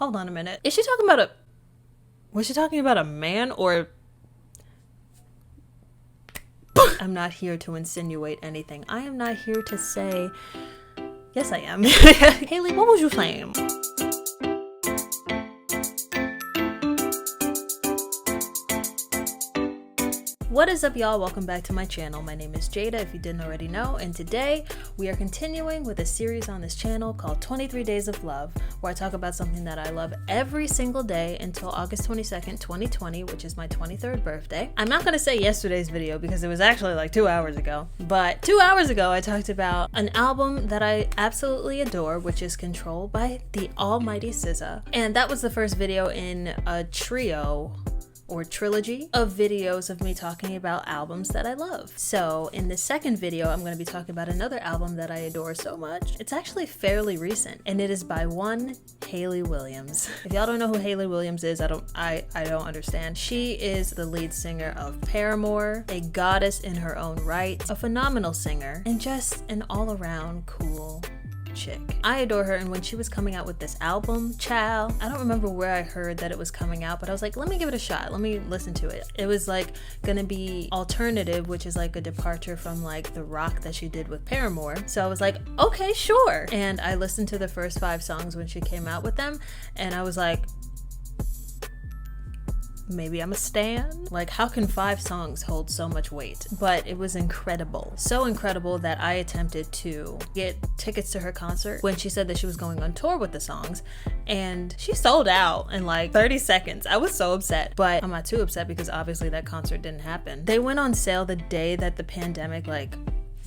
hold on a minute. Is she talking about a... Was she talking about a man or... I'm not here to insinuate anything. I am not here to say... Yes, I am. Hayley, what was you saying? What is up, y'all? Welcome back to my channel. My name is Jaeda, if you didn't already know, and today we are continuing with a series on this channel called 23 Days of Love, where I talk about something that I love every single day until August 22nd, 2020, which is my 23rd birthday. I'm not going to say yesterday's video because it was actually like 2 hours ago, but 2 hours ago I talked about an album that I absolutely adore, which is Control by the almighty SZA, and that was the first video in a trio or trilogy of videos of me talking about albums that I love. So in the second video, I'm going to be talking about another album that I adore so much. It's actually fairly recent, and it is by one Hayley Williams. If y'all don't know who Hayley Williams is, I don't understand. She is the lead singer of Paramore, a goddess in her own right, a phenomenal singer, and just an all-around cool chick. I adore her, and when she was coming out with this album, child, I don't remember where I heard that it was coming out, but I was like, let me give it a shot, let me listen to it. It was like gonna be alternative, which is like a departure from like the rock that she did with Paramore. So I was like, okay, sure. And I listened to the first 5 songs when she came out with them, and I was like, maybe I'm a stan? Like, how can 5 songs hold so much weight? But it was incredible. So incredible that I attempted to get tickets to her concert when she said that she was going on tour with the songs, and she sold out in like 30 seconds. I was so upset, but I'm not too upset because obviously that concert didn't happen. They went on sale the day that the pandemic like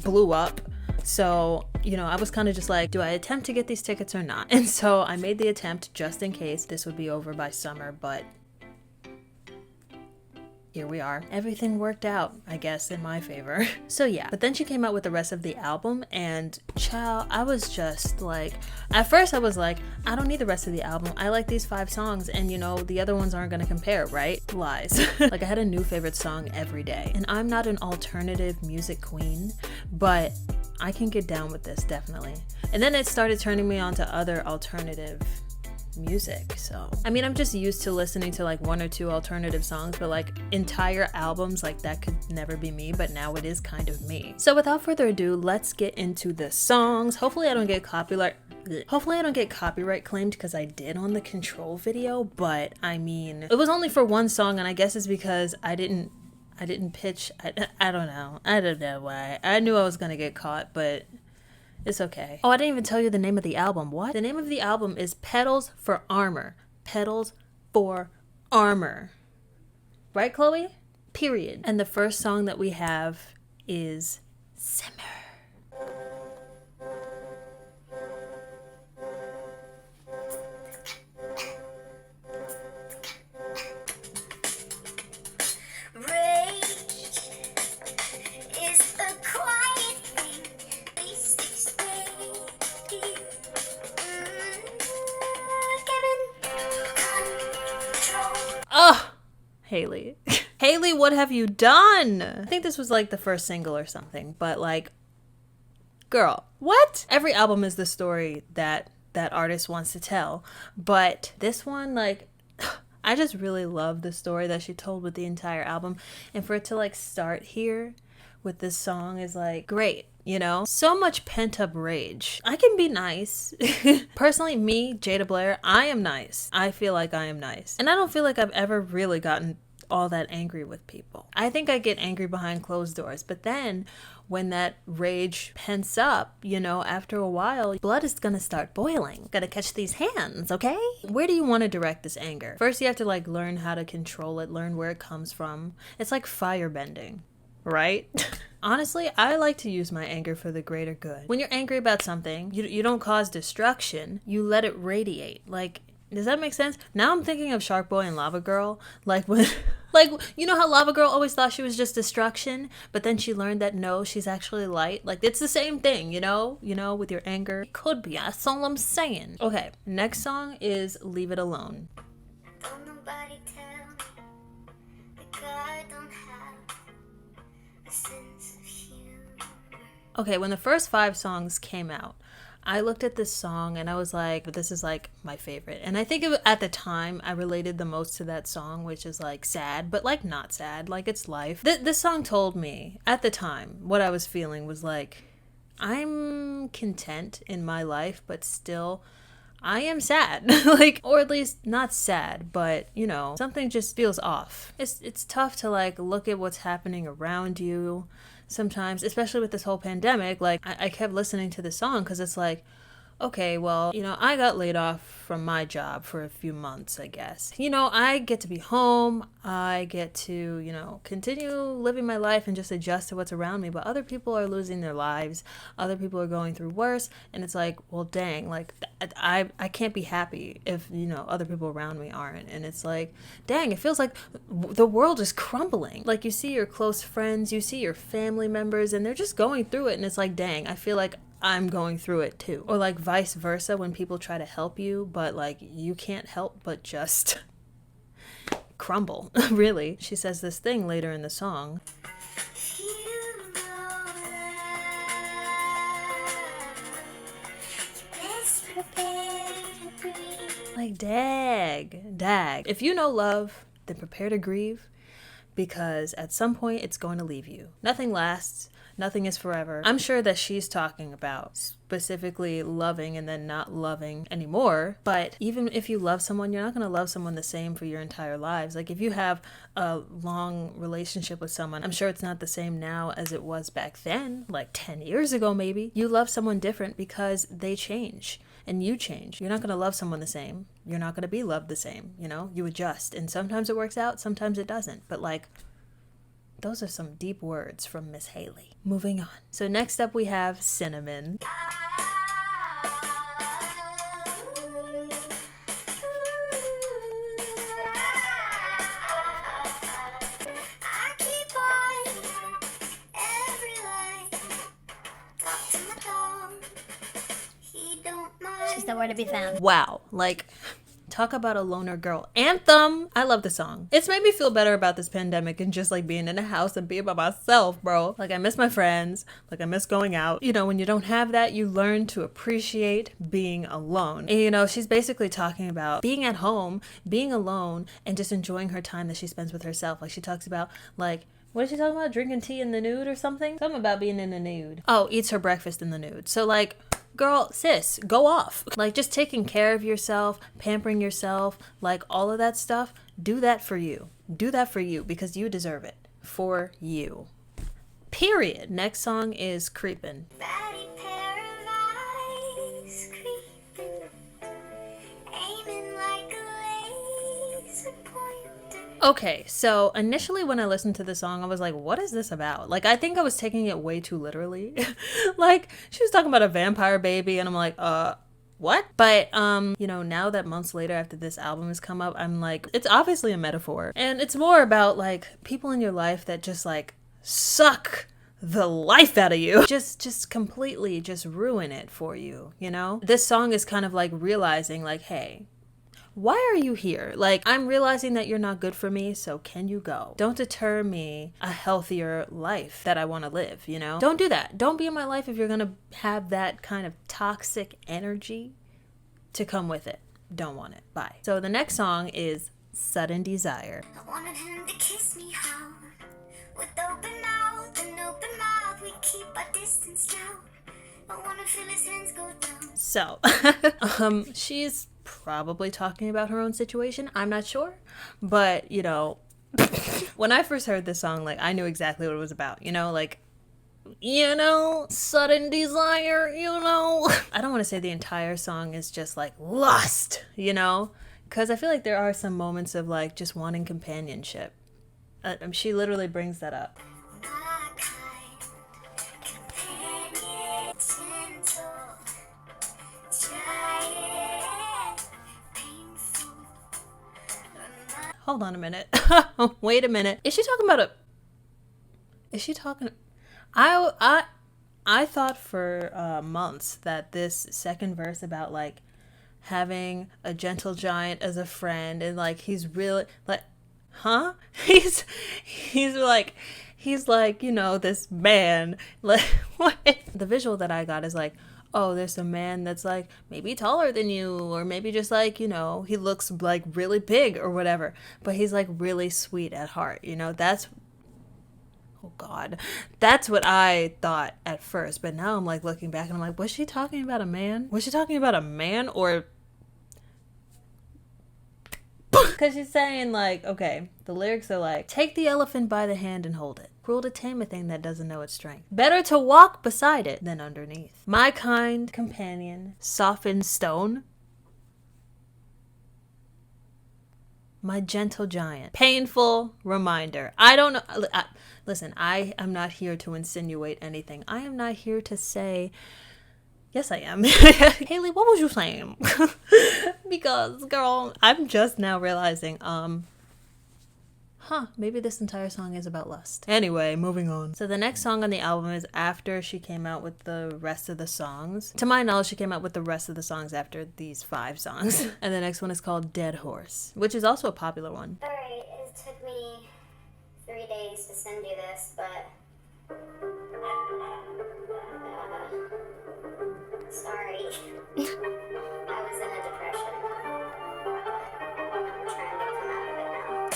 blew up. So, you know, I was kind of just like, do I attempt to get these tickets or not? And so I made the attempt just in case this would be over by summer, but here we are. Everything worked out, I guess, in my favor. So yeah, but then she came out with the rest of the album, and child, I was just like, at first I was like, I don't need the rest of the album. I like these 5 songs, and you know, the other ones aren't gonna compare, right? Lies. Like, I had a new favorite song every day, and I'm not an alternative music queen, but I can get down with this, definitely. And then it started turning me on to other alternative music. So I mean, I'm just used to listening to like 1 or 2 alternative songs, but like entire albums, like that could never be me, but now it is kind of me. So without further ado, let's get into the songs. Hopefully I don't get copyright claimed, because I did on the Control video, but I mean, it was only for 1 song, and I guess it's because I didn't pitch. I don't know why. I knew I was gonna get caught, but it's okay. Oh, I didn't even tell you the name of the album. What? The name of the album is Petals for Armor. Petals for Armor. Right, Chloe? Period. And the first song that we have is Simmer. Oh, Hayley. Hayley, what have you done? I think this was like the first single or something, but like, girl, what? Every album is the story that that artist wants to tell, but this one, like, I just really love the story that she told with the entire album, and for it to like start here with this song is like great. You know, so much pent-up rage. I can be nice. Personally, me, Jaeda Blair, I am nice. I feel like I am nice. And I don't feel like I've ever really gotten all that angry with people. I think I get angry behind closed doors, but then when that rage pents up, you know, after a while, blood is gonna start boiling. Gotta catch these hands, okay? Where do you want to direct this anger? First, you have to like learn how to control it, learn where it comes from. It's like firebending, right? Honestly, I like to use my anger for the greater good. When you're angry about something, you don't cause destruction, you let it radiate. Like, does that make sense? Now I'm thinking of Shark Boy and Lava Girl. Like when, like, you know how Lava Girl always thought she was just destruction, but then she learned that no, she's actually light. Like, it's the same thing, you know, with your anger. It could be, that's all I'm saying. Okay, next song is Leave It Alone. Don't nobody tell me that I don't have a sense of humor. Okay, when the first 5 songs came out, I looked at this song and I was like, this is like my favorite. And I think at the time I related the most to that song, which is like sad, but like not sad, like it's life. This song told me at the time what I was feeling was like, I'm content in my life, but still I am sad. Like, or at least not sad, but you know, something just feels off. It's tough to like look at what's happening around you sometimes, especially with this whole pandemic. Like I kept listening to the song because it's like, okay, well, you know, I got laid off from my job for a few months, I guess. You know, I get to be home. I get to, you know, continue living my life and just adjust to what's around me. But other people are losing their lives. Other people are going through worse. And it's like, well, dang, like, I can't be happy if, you know, other people around me aren't. And it's like, dang, it feels like the world is crumbling. Like, you see your close friends, you see your family members, and they're just going through it. And it's like, dang, I feel like I'm going through it too. Or like vice versa, when people try to help you, but like you can't help but just crumble. Really. She says this thing later in the song. Like, dag. If you know love, then prepare to grieve, because at some point it's going to leave you. Nothing lasts. Nothing is forever. I'm sure that she's talking about specifically loving and then not loving anymore. But even if you love someone, you're not going to love someone the same for your entire lives. Like if you have a long relationship with someone, I'm sure it's not the same now as it was back then, like 10 years ago maybe. You love someone different because they change and you change. You're not going to love someone the same. You're not going to be loved the same, you know? You adjust. And sometimes it works out, sometimes it doesn't. But like, those are some deep words from Miss Hayley. Moving on. So next up we have Cinnamon. She's nowhere to be found. Wow. Like, talk about a loner girl anthem. I love the song. It's made me feel better about this pandemic and just like being in a house and being by myself, bro. Like I miss my friends. Like I miss going out. You know, when you don't have that, you learn to appreciate being alone. And you know, she's basically talking about being at home, being alone, and just enjoying her time that she spends with herself. Like she talks about like, what is she talking about? Drinking tea in the nude or something? Something about being in the nude. Oh, eats her breakfast in the nude. So like, girl, sis, go off. Like just taking care of yourself, pampering yourself, like all of that stuff, do that for you. Do that for you because you deserve it. For you. Period. Next song is Creepin'. Okay, so initially when I listened to the song, I was like, what is this about? Like, I think I was taking it way too literally. Like, she was talking about a vampire baby, and I'm like, what? But, you know, now that months later after this album has come up, I'm like, it's obviously a metaphor. And it's more about, like, people in your life that just, like, suck the life out of you. Just completely just ruin it for you, you know? This song is kind of like realizing, like, hey, why are you here? Like, I'm realizing that you're not good for me, so can you go? Don't deter me a healthier life that I want to live, you know? Don't do that. Don't be in my life if you're going to have that kind of toxic energy to come with it. Don't want it. Bye. So the next song is Sudden Desire. I wanted him to kiss me hard with open mouth and open mouth. We keep our distance now. I want to feel his hands go down. So, she's probably talking about her own situation. I'm not sure. But, you know, when I first heard this song, like, I knew exactly what it was about. You know, like, you know, sudden desire, you know. I don't want to say the entire song is just, like, lust, you know? Because I feel like there are some moments of, like, just wanting companionship. She literally brings that up. Hold on a minute. Wait a minute. Is she talking about I thought for months that this second verse about like having a gentle giant as a friend and like he's really like, huh? He's like, you know, this man. Like, what? The visual that I got is like, oh, there's a man that's like maybe taller than you, or maybe just like, you know, he looks like really big or whatever, but he's like really sweet at heart, you know? That's, oh God, that's what I thought at first. But now I'm like looking back and I'm like, was she talking about a man? Was she talking about a man, or because she's saying like, okay, the lyrics are like, take the elephant by the hand and hold it. Cruel to tame a thing that doesn't know its strength. Better to walk beside it than underneath. My kind companion, softened stone. My gentle giant. Painful reminder. I don't know. Listen, I am not here to insinuate anything. I am not here to say... Yes, I am. Hayley, what was you saying? Because, girl, I'm just now realizing, maybe this entire song is about lust. Anyway, moving on. So the next song on the album is after she came out with the rest of the songs. To my knowledge, she came out with the rest of the songs after these 5 songs. And the next one is called Dead Horse, which is also a popular one. Alright, it took me 3 days to send you this, but... sorry. I was in a depression. I'm trying to come out of it now.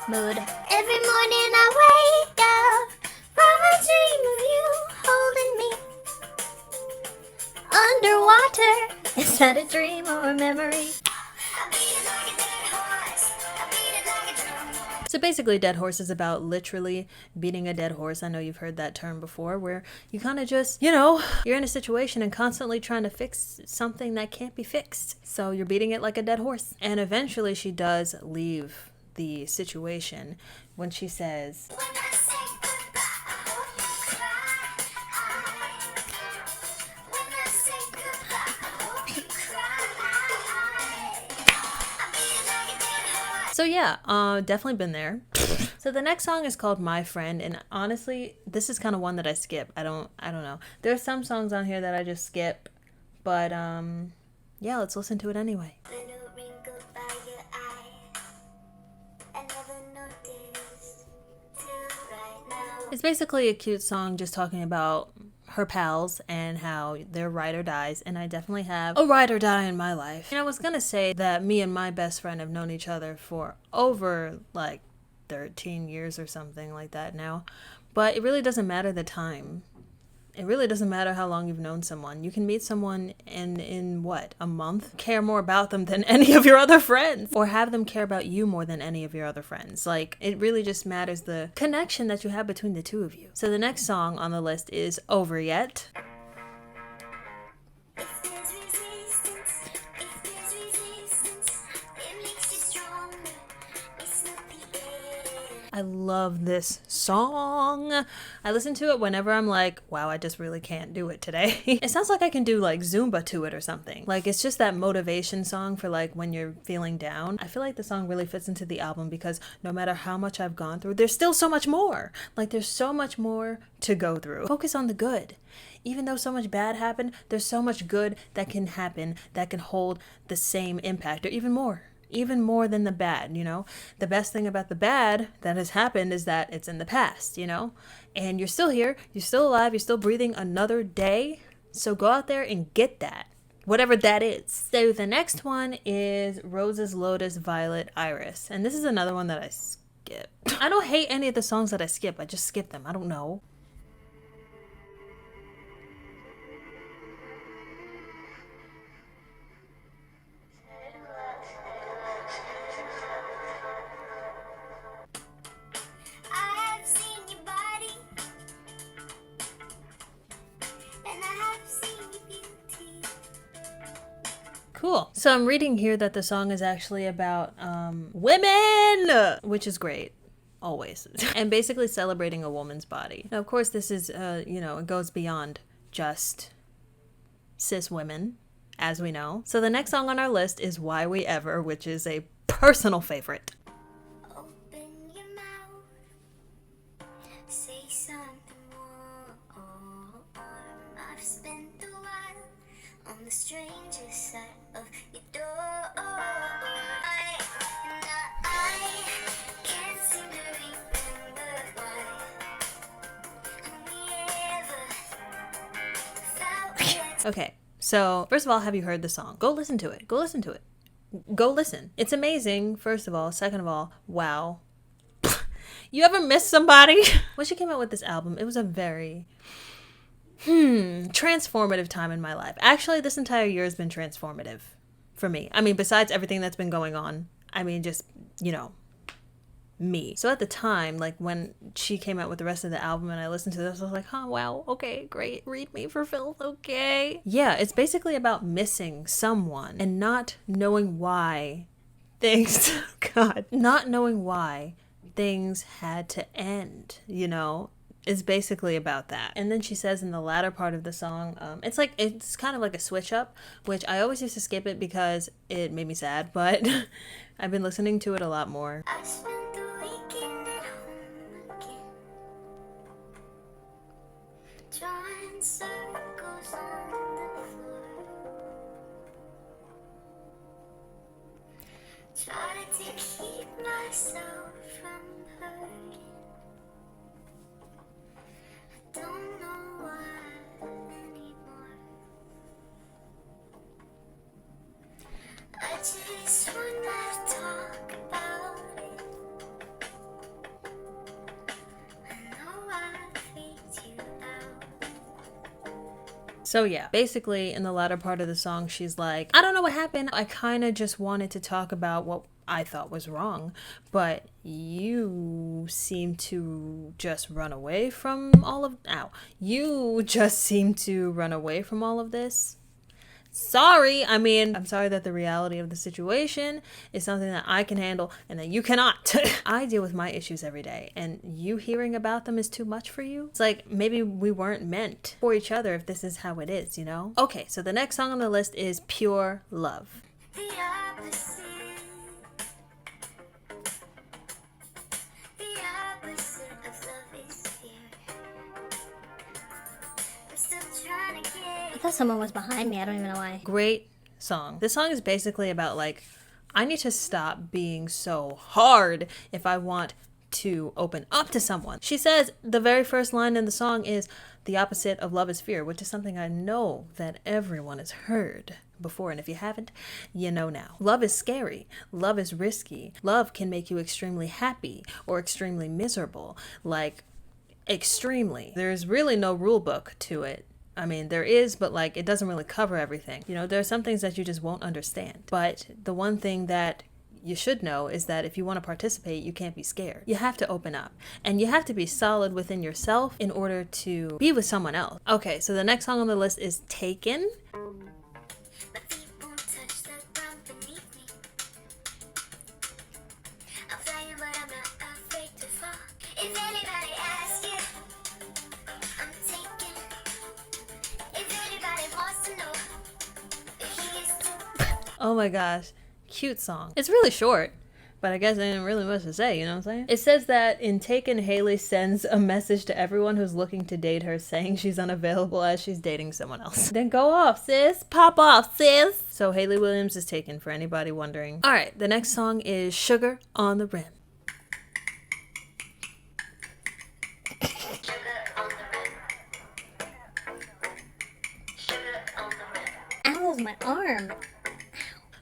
Mood. Every morning I wake up from a dream of you holding me underwater. Is that a dream or a memory? So basically, Dead Horse is about literally beating a dead horse. I know you've heard that term before, where you kind of just, you know, you're in a situation and constantly trying to fix something that can't be fixed. So you're beating it like a dead horse. And eventually she does leave the situation when she says, When I say goodbye, I hope you cry. When I say goodbye, I hope you cry. I'm beating like a dead horse. so yeah, definitely been there. So the next song is called My Friend, and honestly, this is kind of one that I skip. I don't know. There's some songs on here that I just skip, but yeah, let's listen to it anyway. The new wrinkle by your eye, I never noticed till right now. It's basically a cute song just talking about her pals and how they're ride or dies, and I definitely have a ride or die in my life. And I was gonna say that me and my best friend have known each other for over like 13 years or something like that now, but it really doesn't matter the time. It really doesn't matter how long you've known someone. You can meet someone in what, a month? Care more about them than any of your other friends, or have them care about you more than any of your other friends. Like, it really just matters the connection that you have between the two of you. So the next song on the list is Over Yet. If there's resistance, it makes you stronger. It's not the end. I love this song. I listen to it whenever I'm like, wow, I just really can't do it today. It sounds like I can do like Zumba to it or something. Like, it's just that motivation song for like when you're feeling down. I feel like the song really fits into the album because no matter how much I've gone through, there's still so much more. Like, there's so much more to go through. Focus on the good. Even though so much bad happened, there's so much good that can happen that can hold the same impact or even more than the bad, you know? The best thing about the bad that has happened is that it's in the past, you know? And you're still here, you're still alive, you're still breathing another day. So go out there and get that, whatever that is. So the next one is Roses, Lotus, Violet, Iris. And this is another one that I skip. I don't hate any of the songs that I skip, I just skip them. I don't know. I've seen your body, and I have seen your beauty. Cool. So I'm reading here that the song is actually about women, which is great. Always. And basically celebrating a woman's body. Now, of course, this is, you know, it goes beyond just cis women, as we know. So the next song on our list is Why We Ever, which is a personal favorite. Open your mouth, say something more. I've spent a while on the strangest side of your door. I can't seem to remember why we ever felt yet Okay, so first of all, have you heard the song? Go listen to it. Go listen to it. Go listen. It's amazing, first of all. Second of all, wow. You ever miss somebody? When she came out with this album, it was a very transformative time in my life. Actually, this entire year has been transformative for me. I mean, besides everything that's been going on, I mean, just, you know, me. So at the time, like when she came out with the rest of the album and I listened to this, I was like, oh, wow, okay, great. Read me for filth, okay. Yeah, it's basically about missing someone and not knowing why things, God, not knowing why things had to end, you know? Is basically about that. And then she says in the latter part of the song, it's kind of like a switch up, which I always used to skip it because it made me sad, but I've been listening to it a lot more. I spent the weekend at home again, drawing circles on the floor, trying to keep myself from hurting. Don't know why anymore. I just wanna talk about it. I know I freaked you out. So yeah, basically in the latter part of the song, she's like, I don't know what happened. I kind of just wanted to talk about what I thought was wrong, but you seem to just run away from all of you just seem to run away from all of this. Sorry, I mean, I'm sorry that the reality of the situation is something that I can handle and that you cannot. I deal with my issues every day, and you hearing about them is too much for you. It's like maybe we weren't meant for each other if this is how it is, you know? Okay, so the next song on the list is Pure Love. The opposite. The opposite of love is fear. I'm still trying to I get. thought someone was behind me. I don't even know why. Great song. This song is basically about like, I need to stop being so hard if I want to open up to someone. She says the very first line in the song is the opposite of love is fear, which is something I know that everyone has heard before, and if you haven't, you know now. Love is scary. Love is risky. Love can make you extremely happy or extremely miserable. Like, extremely. There's really no rule book to it. I mean, there is, but like, it doesn't really cover everything. You know, there are some things that you just won't understand. But the one thing that you should know is that if you want to participate, you can't be scared. You have to open up, and you have to be solid within yourself in order to be with someone else. Okay, so the next song on the list is Taken. My feet won't touch the ground beneath me. I'm flying, but I'm not afraid to fall. If anybody asks you, I'm taken. If anybody wants to know, he is too. Oh my gosh, cute song. It's really short, but I guess I didn't really much to say, you know what I'm saying? It says that in Taken, Hayley sends a message to everyone who's looking to date her saying she's unavailable as she's dating someone else. Then go off, sis. Pop off, sis. So Hayley Williams is taken, for anybody wondering. All right, the next song is Sugar on the Rim. Sugar on the rim. Sugar on the rim. Ow, my arm.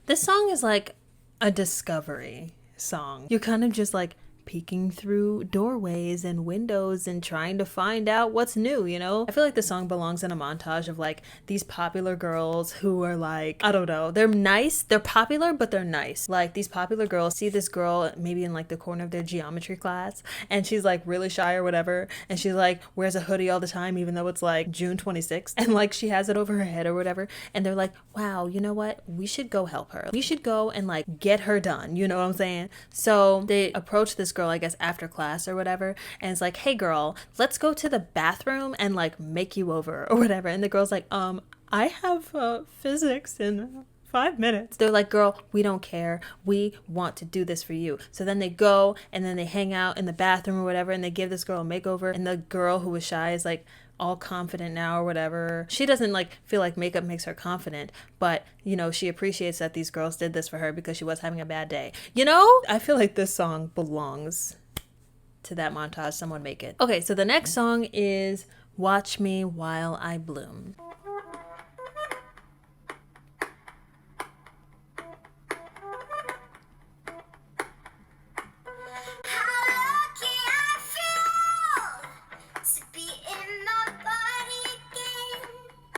This song is like a discovery song. You're kind of just like peeking through doorways and windows and trying to find out what's new, you know? I feel like the song belongs in a montage of like these popular girls who are like, I don't know, they're nice, they're popular, but they're nice. Like these popular girls see this girl maybe in like the corner of their geometry class, and she's like really shy or whatever, and she's like wears a hoodie all the time even though it's like June 26th, and like she has it over her head or whatever, and they're like, wow, you know what, we should go help her, we should go and like get her done, you know what I'm saying? So they approach this girl, I guess after class or whatever, and it's like, hey girl, let's go to the bathroom and like make you over or whatever. And the girl's like, I have physics in 5 minutes. They're like, girl, we don't care, we want to do this for you. So then they go and then they hang out in the bathroom or whatever, and they give this girl a makeover, and the girl who was shy is like all confident now or whatever. She doesn't like feel like makeup makes her confident, but you know, she appreciates that these girls did this for her because she was having a bad day. You know, I feel like this song belongs to that montage. Someone make it. Okay, so the next song is Watch Me While I Bloom.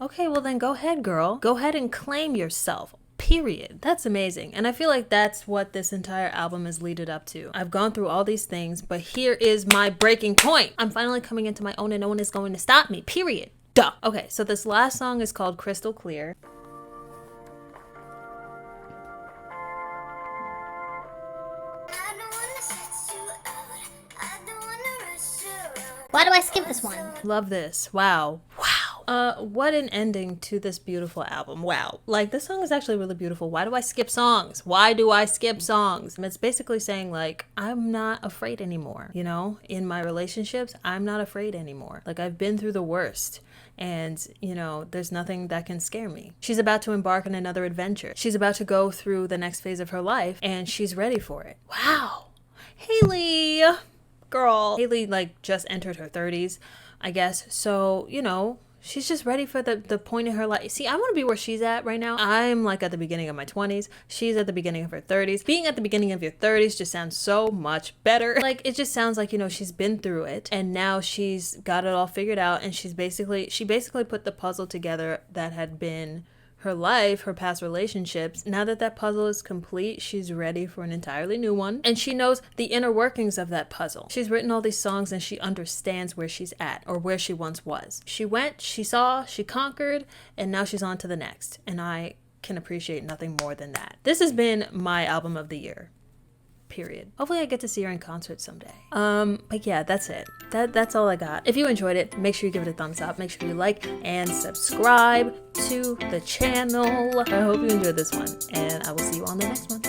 Okay, well then go ahead, girl. Go ahead and claim yourself. Period. That's amazing. And I feel like that's what this entire album is leaded up to. I've gone through all these things, but here is my breaking point. I'm finally coming into my own and no one is going to stop me. Period. Duh. Okay, so this last song is called Crystal Clear. I don't wanna stress you out. I don't wanna rush you around. Why do I skip this one? Love this. Wow. Wow. What an ending to this beautiful album. Wow. Like, this song is actually really beautiful. Why do I skip songs? Why do I skip songs? It's basically saying, like, I'm not afraid anymore. You know, in my relationships, I'm not afraid anymore. Like, I've been through the worst. And, you know, there's nothing that can scare me. She's about to embark on another adventure. She's about to go through the next phase of her life, and she's ready for it. Wow. Hayley. Girl. Hayley, like, just entered her 30s, I guess. So, you know, she's just ready for the point in her life. See, I want to be where she's at right now. I'm like at the beginning of my 20s. She's at the beginning of her 30s. Being at the beginning of your 30s just sounds so much better. Like, it just sounds like, you know, she's been through it and now she's got it all figured out, and she basically put the puzzle together that had been her life, her past relationships. Now that that puzzle is complete, she's ready for an entirely new one. And she knows the inner workings of that puzzle. She's written all these songs and she understands where she's at, or where she once was. She went, she saw, she conquered, and now she's on to the next. And I can appreciate nothing more than that. This has been my album of the year. Period. Hopefully I get to see her in concert someday. But yeah, that's it. That's all I got. If you enjoyed it, make sure you give it a thumbs up. Make sure you like and subscribe to the channel. I hope you enjoyed this one, and I will see you on the next one.